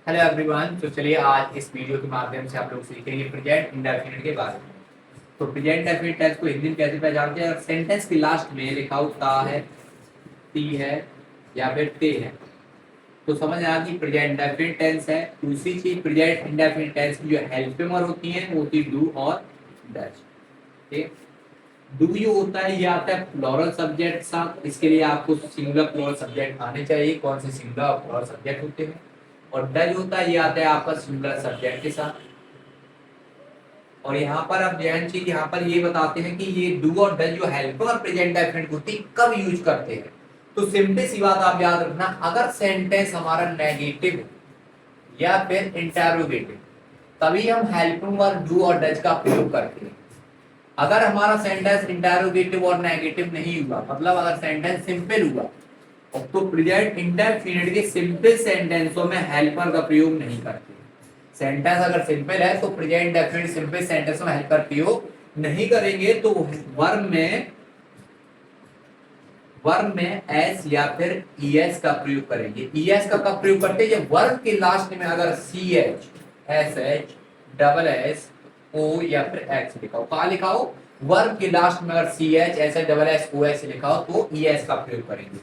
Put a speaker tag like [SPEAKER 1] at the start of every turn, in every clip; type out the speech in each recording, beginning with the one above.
[SPEAKER 1] Hello everyone. तो चलिए आज इस वीडियो के माध्यम से आप लोग सीखेंगे प्रेजेंट इंडेफिनिट के बारे में। तो प्रेजेंट इंडेफिनिट टेंस को हिंदी में कैसे पहचानते हैं? सेंटेंस के लास्ट में लिखा हो ता है, ती है या फिर ते है तो समझ आया कि प्रेजेंट इंडेफिनिट टेंस है। दूसरी चीज प्रेजेंट इंडेफिनिट टेंस की जो हेल्पिंग वर्ब होती है वो होती है डू और डज। ठीक, डू जो होता है ये आता है प्लूरल सब्जेक्ट के साथ। इसके लिए आपको सिंगुलर प्लूरल सब्जेक्ट आने चाहिए। कौन से सिंगुलर और प्लूरल सब्जेक्ट होते हैं? और डज होता है ये आता है आपका सिंगुलर सब्जेक्ट के साथ। और यहाँ पर आप ध्यान चीज यहाँ पर ये बताते हैं कि ये डू और डज जो हेल्पर और प्रेजेंट डेफिनेट होती है कब यूज करते हैं। तो सिंपल सी बात आप याद रखना, अगर सेंटेंस हमारा नेगेटिव या फिर इंटरोगेटिव तभी हम हेल्पिंग वर्ब डू और डज का प्रयोग करते हैं। अगर हमारा सेंटेंस इंटरोगेटिव और नेगेटिव नहीं हुआ, मतलब अगर सेंटेंस सिंपल हुआ, तो प्रेजेंट इंडेफिनिट के सिंपल सेंटेंसों में हेल्पर का प्रयोग नहीं करते। सेंटेंस अगर सिंपल है तो प्रेजेंट इंडेफिनिट सिंपल सेंटेंसों में हेल्पर प्रयोग नहीं करेंगे। तो वर्ब में एस या फिर ईएस का प्रयोग करेंगे। ईएस का कब प्रयोग करते हैं? जब वर्ब के लास्ट में अगर C H, S H, double S, O या फिर एक्स लिखा हो। कहा लिखा हो? वर्ब के लास्ट में अगर C H, S H, double S, O X लिखा हो तो ईएस का प्रयोग करेंगे।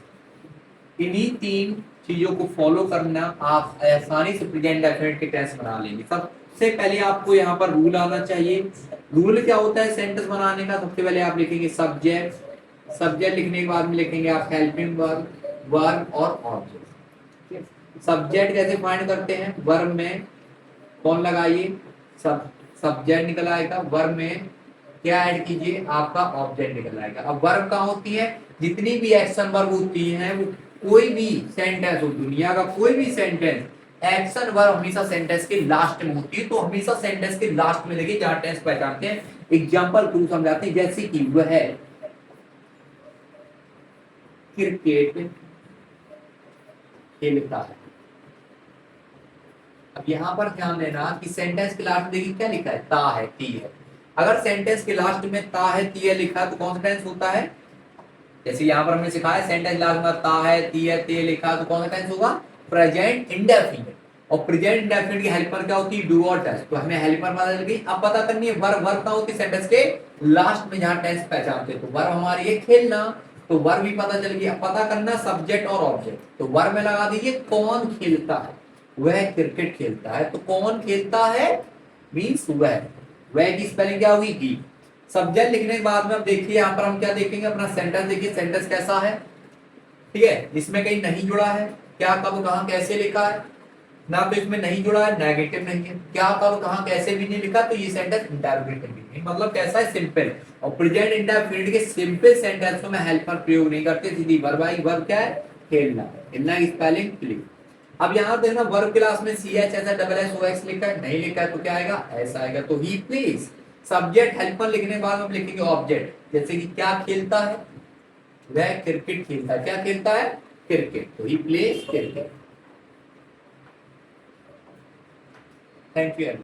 [SPEAKER 1] इन्हीं तीन चीजों को फॉलो करना आप आसानी से प्रेजेंट डेफिनेट के टेंस बना लेंगे। सबसे पहले आपको यहाँ पर रूल आना चाहिए। रूल क्या होता है सेंटेंस बनाने का? सबसे पहले आप लिखेंगे सब्जेक्ट। सब्जेक्ट लिखने के बाद में लिखेंगे आप हेल्पिंग वर्ब, वर्ब और ऑब्जेक्ट। सब्जेक्ट कैसे फाइंड करते हैं? वर्ब में कौन लगाइए? सब्जेक्ट निकल आएगा। वर्ब में क्या ऐड कीजिए? आपका ऑब्जेक्ट निकल आएगा। अब वर्ब कहाँ होती है? जितनी भी एक्शन वर्ब होती हैं वो कोई भी सेंटेंस हो, दुनिया का कोई भी सेंटेंस, एक्शन वर्ब हमेशा सेंटेंस के लास्ट में होती है। तो हमेशा सेंटेंस के लास्ट में देखिए जहां टेंस पहचानते हैं। एग्जांपल टू समझाते हैं, जैसे कि वह क्रिकेट खेलता है। अब यहाँ पर ध्यान देना कि सेंटेंस के लास्ट में देखिए क्या लिखा है? ता है, ती है। अगर सेंटेंस के लास्ट में ता है, ती है लिखा है तो कौन सा टेंस होता है? जैसे यहाँ पर हमने सिखाया सेंटेंस लास्ट में ता है, ती है, ते लिखा तो कौन सा टेंस होगा? Present indefinite. और प्रेजेंट इंडेफिनिट की हेल्पर क्या होती है? डू और डज। तो हमें हेल्पर पता चल गई। अब पता करनी है वर्ब। वर्ब क्या होती है? सेंटेंस के लास्ट में जहां टेंस पहचानते तो वर्ब हमारी है खेलना, तो वर्ब भी पता चल गया। अब पता करना सब्जेक्ट और ऑब्जेक्ट। तो वर्ब में लगा दीजिए कौन खेलता है? वह क्रिकेट खेलता है। तो कौन खेलता है मीन्स वह की स्पेलिंग क्या होगी? ही। सब्जेक्ट लिखने के बाद में अब देखिए यहाँ पर हम क्या देखेंगे? अपना सेंटेंस देखिए, सेंटेंस कैसा है। ठीक है, इसमें कहीं नहीं जुड़ा है, क्या कब कहां कैसे लिखा है ना, तो इसमें नहीं जुड़ा है, नेगेटिव नहीं है, क्या कब कहां कैसे भी नहीं लिखा, तो ये सेंटेंस इंटरोगेटिव भी नहीं। मतलब कैसा है? सिंपल। और प्रेजेंट इंडेफिनिट के सिंपल सेंटेंसों में हेल्पर प्रयोग नहीं करते, सीधी वर्ब आई। वर्ब क्या है? खेलना। खेलना की स्पेलिंग क्लिक। अब यहाँ देखना वर्ब क्लास में C H S double S O X लिखा है, नहीं लिखा है तो क्या आएगा? ऐसा आएगा। तो ही प्लीज। सब्जेक्ट हेल्पर लिखने के बाद हम लिखेंगे ऑब्जेक्ट। जैसे कि क्या खेलता है? वह क्रिकेट खेलता है। क्या खेलता है? क्रिकेट। तो he plays cricket. Thank you.